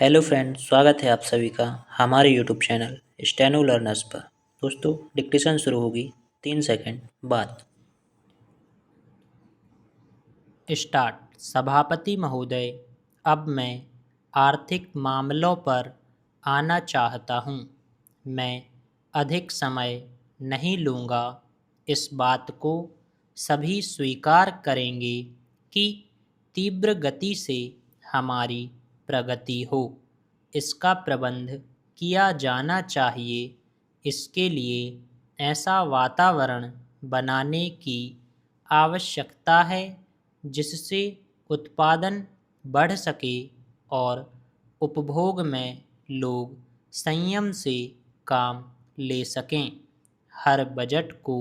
Hello friend, स्वागत है आप सभी का हमारे यूट्यूब चैनल स्टेनो लर्नर्स पर। दोस्तों, डिक्टेशन शुरू होगी 3 सेकंड बाद। स्टार्ट। सभापति महोदय, अब मैं आर्थिक मामलों पर आना चाहता हूँ। मैं अधिक समय नहीं लूँगा। इस बात को सभी स्वीकार करेंगे कि तीव्र गति से हमारी प्रगति हो। इसका प्रबंध किया जाना चाहिए। इसके लिए ऐसा वातावरण बनाने की आवश्यकता है जिससे उत्पादन बढ़ सके और उपभोग में लोग संयम से काम ले सकें। हर बजट को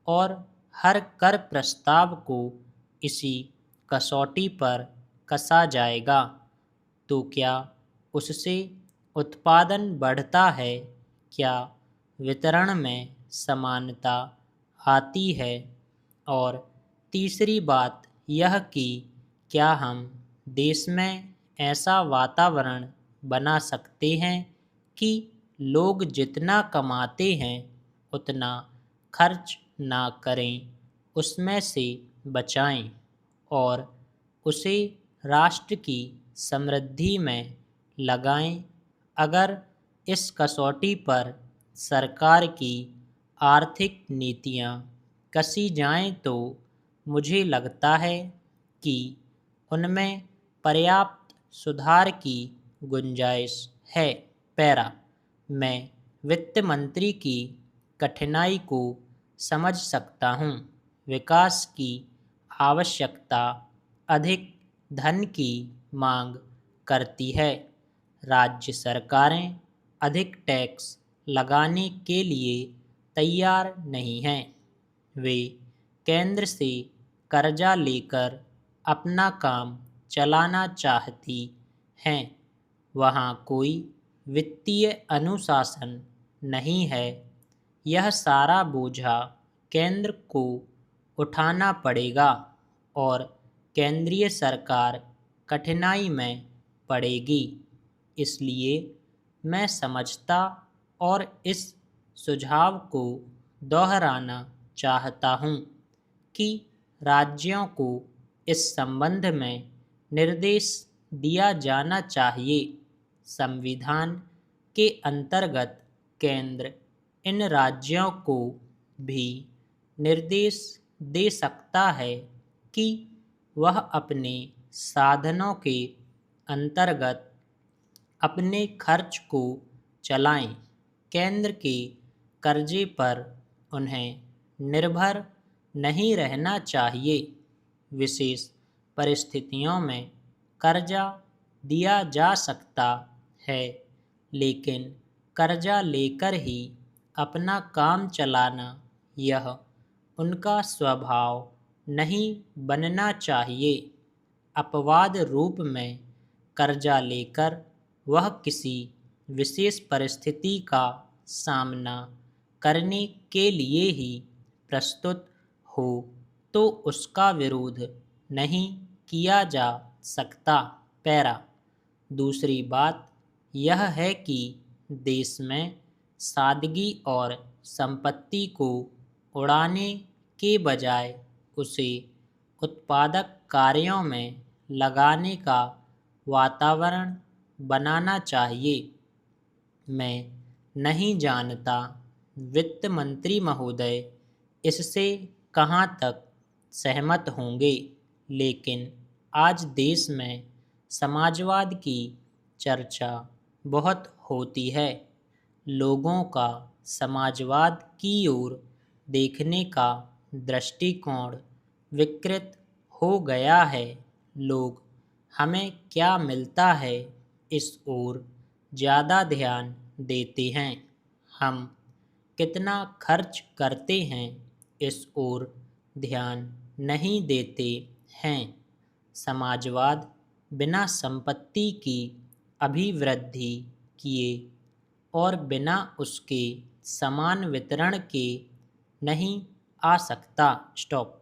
और हर कर प्रस्ताव को इसी कसौटी पर कसा जाएगा। तो क्या उससे उत्पादन बढ़ता है? क्या वितरण में समानता आती है? और तीसरी बात यह कि क्या हम देश में ऐसा वातावरण बना सकते हैं कि लोग जितना कमाते हैं उतना खर्च ना करें, उसमें से बचाएं और उसे राष्ट्र की समृद्धि में लगाएं। अगर इस कसौटी पर सरकार की आर्थिक नीतियां कसी जाएं तो मुझे लगता है कि उनमें पर्याप्त सुधार की गुंजाइश है। पैरा। मैं वित्त मंत्री की कठिनाई को समझ सकता हूँ। विकास की आवश्यकता अधिक धन की मांग करती है। राज्य सरकारें अधिक टैक्स लगाने के लिए तैयार नहीं हैं। वे केंद्र से कर्जा लेकर अपना काम चलाना चाहती हैं। वहाँ कोई वित्तीय अनुशासन नहीं है। यह सारा बोझा केंद्र को उठाना पड़ेगा और केंद्रीय सरकार कठिनाई में पड़ेगी। इसलिए मैं समझता और इस सुझाव को दोहराना चाहता हूँ कि राज्यों को इस संबंध में निर्देश दिया जाना चाहिए। संविधान के अंतर्गत केंद्र इन राज्यों को भी निर्देश दे सकता है कि वह अपने साधनों के अंतर्गत अपने खर्च को चलाएं। केंद्र के कर्जे पर उन्हें निर्भर नहीं रहना चाहिए। विशेष परिस्थितियों में कर्जा दिया जा सकता है, लेकिन कर्जा लेकर ही अपना काम चलाना यह उनका स्वभाव नहीं बनना चाहिए। अपवाद रूप में कर्जा लेकर वह किसी विशेष परिस्थिति का सामना करने के लिए ही प्रस्तुत हो तो उसका विरोध नहीं किया जा सकता। पैरा। दूसरी बात यह है कि देश में सादगी और संपत्ति को उड़ाने के बजाय उसे उत्पादक कार्यों में लगाने का वातावरण बनाना चाहिए। मैं नहीं जानता वित्त मंत्री महोदय इससे कहाँ तक सहमत होंगे, लेकिन आज देश में समाजवाद की चर्चा बहुत होती है। लोगों का समाजवाद की ओर देखने का दृष्टिकोण विकृत हो गया है। लोग हमें क्या मिलता है इस ओर ज़्यादा ध्यान देते हैं। हम कितना खर्च करते हैं इस ओर ध्यान नहीं देते हैं। समाजवाद बिना संपत्ति की अभिवृद्धि किए और बिना उसके समान वितरण के नहीं आ सकता। स्टॉप।